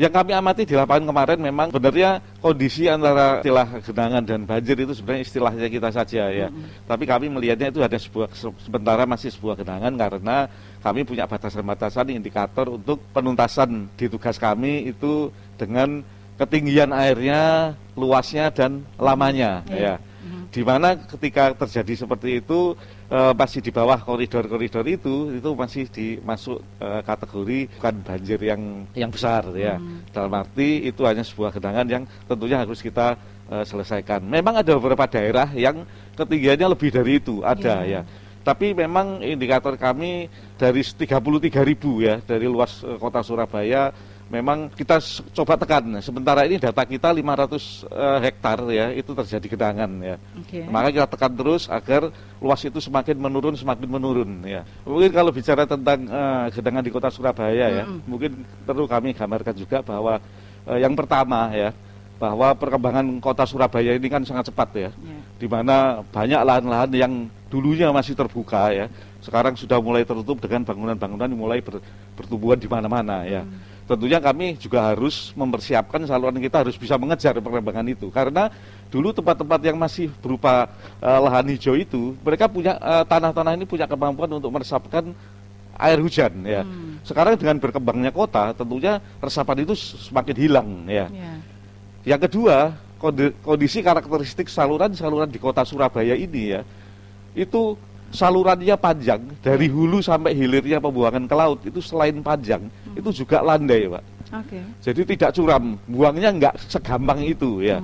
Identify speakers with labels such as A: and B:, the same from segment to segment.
A: Yang kami amati di lapangan kemarin memang sebenarnya kondisi antara istilah genangan dan banjir itu sebenarnya istilahnya kita saja ya. Tapi kami melihatnya itu ada sementara masih sebuah genangan karena kami punya batasan-batasan indikator untuk penuntasan di tugas kami itu dengan ketinggian airnya, luasnya dan lamanya ya. Di mana ketika terjadi seperti itu masih di bawah koridor-koridor itu masih dimasuk kategori bukan banjir yang besar ya. Dalam arti itu hanya sebuah genangan yang tentunya harus kita selesaikan. Memang ada beberapa daerah yang ketinggiannya lebih dari itu, ada ya. Tapi memang indikator kami dari 33.000 ya dari luas kota Surabaya. Memang kita coba tekan. Sementara ini data kita 500 hektar ya, itu terjadi genangan ya. Maka kita tekan terus agar luas itu semakin menurun ya. Mungkin kalau bicara tentang genangan di kota Surabaya ya, mungkin perlu kami gambarkan juga bahwa yang pertama ya, bahwa perkembangan kota Surabaya ini kan sangat cepat ya. Di mana banyak lahan-lahan yang dulunya masih terbuka ya, sekarang sudah mulai tertutup dengan bangunan-bangunan yang mulai bertumbuhan di mana-mana ya. Tentunya kami juga harus mempersiapkan saluran kita harus bisa mengejar perkembangan itu. Karena dulu tempat-tempat yang masih berupa lahan hijau itu, mereka punya tanah-tanah ini punya kemampuan untuk meresapkan air hujan ya. Sekarang dengan berkembangnya kota, tentunya resapan itu semakin hilang ya. Yang kedua, kondisi karakteristik saluran di kota Surabaya ini ya, itu salurannya panjang dari hulu sampai hilirnya pembuangan ke laut itu selain panjang itu juga landai Pak. Jadi tidak curam, buangnya nggak segampang itu ya.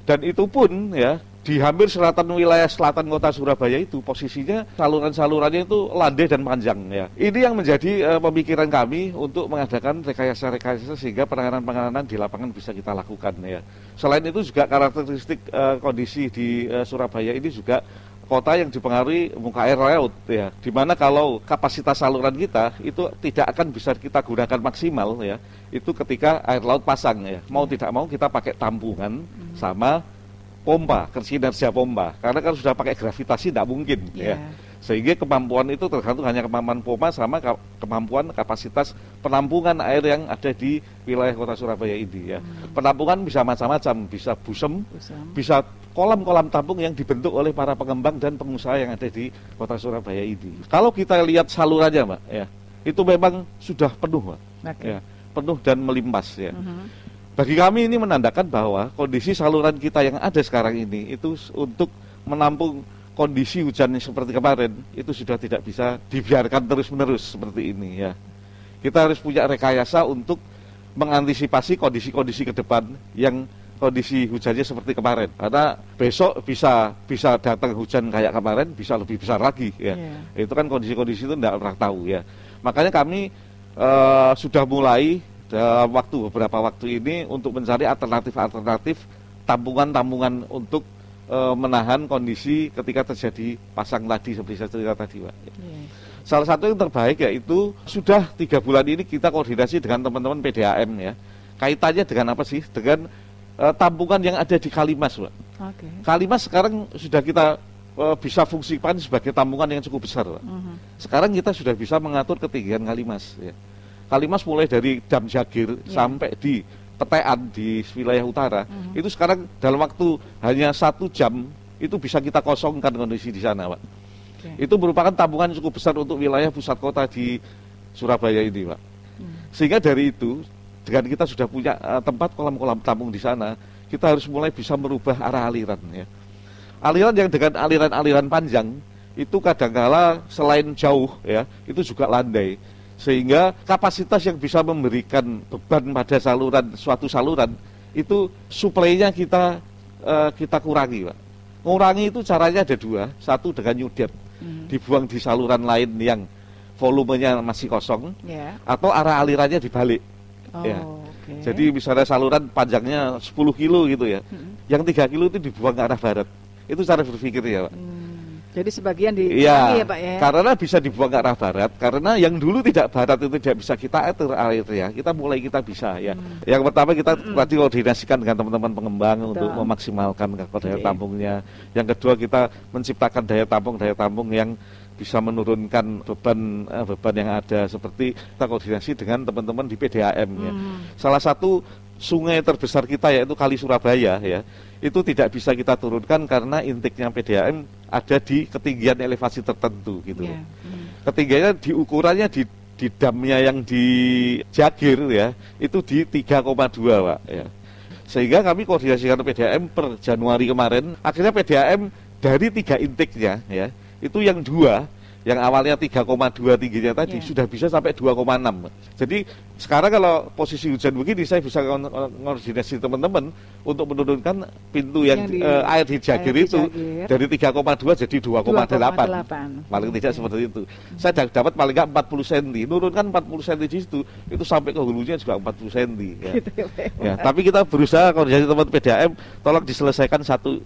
A: Dan itu pun ya di hampir wilayah selatan kota Surabaya itu posisinya saluran-salurannya itu landai dan panjang ya. Ini yang menjadi pemikiran kami untuk mengadakan rekayasa-rekayasa sehingga penanganan di lapangan bisa kita lakukan ya. Selain itu juga karakteristik kondisi di Surabaya ini juga kota yang dipengaruhi muka air laut ya, dimana kalau kapasitas saluran kita itu tidak akan bisa kita gunakan maksimal ya, itu ketika air laut pasang ya, mau tidak mau kita pakai tampungan sama pompa, kinerja pompa, karena kalau sudah pakai gravitasi tidak mungkin ya, sehingga kemampuan itu tergantung hanya kemampuan pompa sama kemampuan kapasitas penampungan air yang ada di wilayah kota Surabaya ini ya. Penampungan bisa macam-macam, bisa busem, bisa kolam-kolam tampung yang dibentuk oleh para pengembang dan pengusaha yang ada di kota Surabaya ini. Kalau kita lihat salurannya Mbak ya, itu memang sudah penuh Mbak, ya, penuh dan melimpas ya. Bagi kami ini menandakan bahwa kondisi saluran kita yang ada sekarang ini itu untuk menampung kondisi hujan seperti kemarin itu sudah tidak bisa dibiarkan terus-menerus seperti ini ya. Kita harus punya rekayasa untuk mengantisipasi kondisi-kondisi ke depan yang kondisi hujannya seperti kemarin. Karena besok bisa datang hujan kayak kemarin, bisa lebih besar lagi ya. Itu kan kondisi-kondisi itu tidak pernah tahu ya. Makanya kami sudah mulai dalam beberapa waktu ini untuk mencari alternatif tampungan-tampungan untuk menahan kondisi ketika terjadi pasang tadi seperti saya cerita tadi Pak. Salah satu yang terbaik yaitu sudah 3 bulan ini kita koordinasi dengan teman-teman PDAM ya. Kaitannya dengan apa sih? Dengan tampungan yang ada di Kalimas Pak. Kalimas sekarang sudah kita bisa fungsikan sebagai tampungan yang cukup besar Pak. Sekarang kita sudah bisa mengatur ketinggian Kalimas ya. Kalimas mulai dari Dam Jagir sampai di Petean di wilayah utara, itu sekarang dalam waktu hanya 1 jam itu bisa kita kosongkan kondisi di sana Pak. Itu merupakan tampungan cukup besar untuk wilayah pusat kota di Surabaya ini Pak. Sehingga dari itu, dengan kita sudah punya tempat kolam-kolam tampung di sana, kita harus mulai bisa merubah arah aliran ya. Aliran yang dengan aliran-aliran panjang itu kadangkala selain jauh ya, itu juga landai. Sehingga kapasitas yang bisa memberikan beban pada suatu saluran itu suplainya kita kurangi Pak. Ngurangi itu caranya ada 2, satu dengan nyudet, dibuang di saluran lain yang volumenya masih kosong, atau arah alirannya dibalik. Jadi misalnya saluran panjangnya 10 kilo gitu ya, yang 3 kilo itu dibuang ke arah barat. Itu cara berpikir ya Pak.
B: Jadi sebagian dikurangi ya Pak ya?
A: Karena bisa dibuang ke arah barat, karena yang dulu tidak barat itu tidak bisa kita atur air ya, kita bisa ya. Yang pertama kita tadi koordinasikan dengan teman-teman pengembang untuk memaksimalkan daya tampungnya. Yang kedua kita menciptakan daya tampung yang bisa menurunkan beban yang ada, seperti kita koordinasi dengan teman-teman di PDAM ya. Salah satu sungai terbesar kita yaitu Kali Surabaya ya, itu tidak bisa kita turunkan karena intiknya PDAM ada di ketinggian elevasi tertentu gitu. Ketinggiannya ukurannya di damnya yang di Jagir ya, itu di 3,2 Pak ya. Sehingga kami koordinasikan PDAM per Januari kemarin, akhirnya PDAM dari 3 intiknya ya, itu yang 2 yang awalnya 3,2 tingginya tadi sudah bisa sampai 2,6. Jadi sekarang kalau posisi hujan begini, saya bisa koordinasi teman-teman untuk menurunkan pintu yang air di Jagir itu dari 3,2 jadi 2,8. Paling tidak seperti itu. Saya dapat paling nggak 40 cm. Nurunkan 40 cm di situ, itu sampai ke hulunya juga 40 cm. Ya. Ya, tapi kita berusaha koordinasi teman PDAM, tolong diselesaikan satu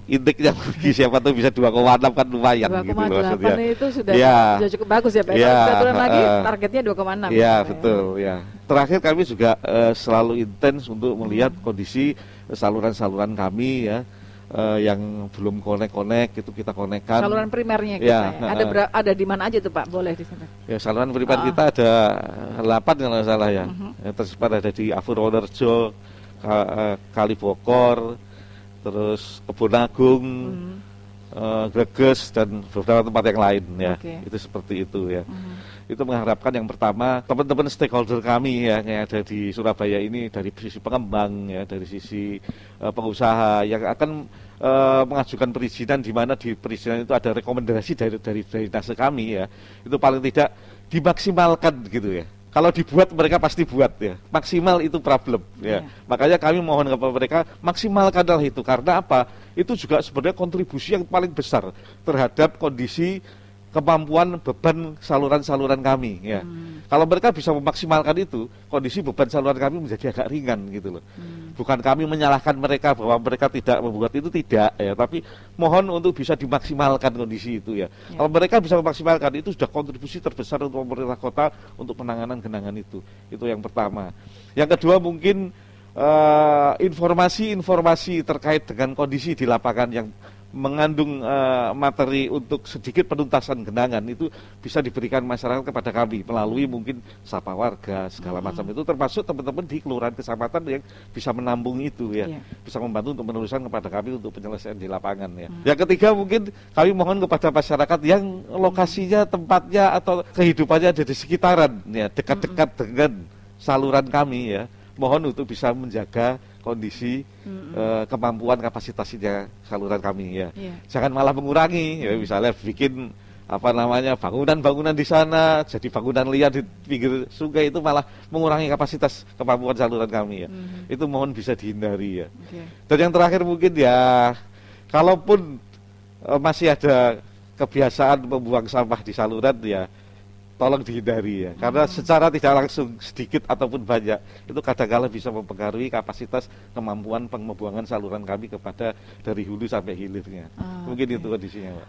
A: intik yang siapa tuh bisa 2,6 kan lumayan
B: 2,8
A: gitu loh maksudnya.
B: Itu sudah cukup bagus ya Pak. Kalau turun lagi targetnya 2,6.
A: Iya betul ya. Terakhir kami juga selalu intens untuk melihat kondisi saluran-saluran kami ya, yang belum konek-konek itu kita konekkan. Saluran
B: primernya kita ya. Ada di mana aja tuh Pak? Boleh di sana.
A: Ya saluran primer kita ada 8 kalau nggak salah ya. Tersebar ada di Afuronerjo, Kalibokor, terus Kebon Agung, Greges, dan beberapa tempat yang lain ya. Itu seperti itu ya. Itu mengharapkan yang pertama teman-teman stakeholder kami ya, yang ada di Surabaya ini, dari sisi pengembang ya, dari sisi pengusaha yang akan mengajukan perizinan, di mana di perizinan itu ada rekomendasi dari drainase kami ya, itu paling tidak dimaksimalkan gitu ya. Kalau dibuat mereka pasti buat ya. Maksimal itu problem ya. Makanya kami mohon kepada mereka maksimalkanlah itu, karena apa? Itu juga sebenarnya kontribusi yang paling besar terhadap kondisi kemampuan beban saluran-saluran kami ya. Kalau mereka bisa memaksimalkan itu, kondisi beban saluran kami menjadi agak ringan gitu loh. Bukan kami menyalahkan mereka bahwa mereka tidak membuat itu, tidak ya, tapi mohon untuk bisa dimaksimalkan kondisi itu ya. Kalau mereka bisa memaksimalkan itu, sudah kontribusi terbesar untuk pemerintah kota untuk penanganan genangan itu. Itu yang pertama. Yang kedua mungkin informasi-informasi terkait dengan kondisi di lapangan yang mengandung materi untuk sedikit penuntasan genangan itu bisa diberikan masyarakat kepada kami melalui mungkin sapa warga segala macam itu, termasuk teman-teman di kelurahan kecamatan yang bisa menampung itu ya, bisa membantu untuk meneruskan kepada kami untuk penyelesaian di lapangan ya. Yang ketiga mungkin kami mohon kepada masyarakat yang lokasinya, tempatnya atau kehidupannya ada di sekitaran ya, dekat-dekat dengan saluran kami ya, mohon untuk bisa menjaga kondisi kemampuan kapasitasnya saluran kami ya. Jangan malah mengurangi ya, misalnya bikin bangunan-bangunan di sana jadi bangunan liar di pinggir sungai, itu malah mengurangi kapasitas kemampuan saluran kami ya. Itu mohon bisa dihindari ya. Dan yang terakhir mungkin ya, kalaupun masih ada kebiasaan membuang sampah di saluran ya, tolong dihindari ya, karena secara tidak langsung sedikit ataupun banyak itu kadang-kala bisa mempengaruhi kapasitas kemampuan pembuangan saluran kami kepada dari hulu sampai hilirnya. Mungkin itu kondisinya Pak.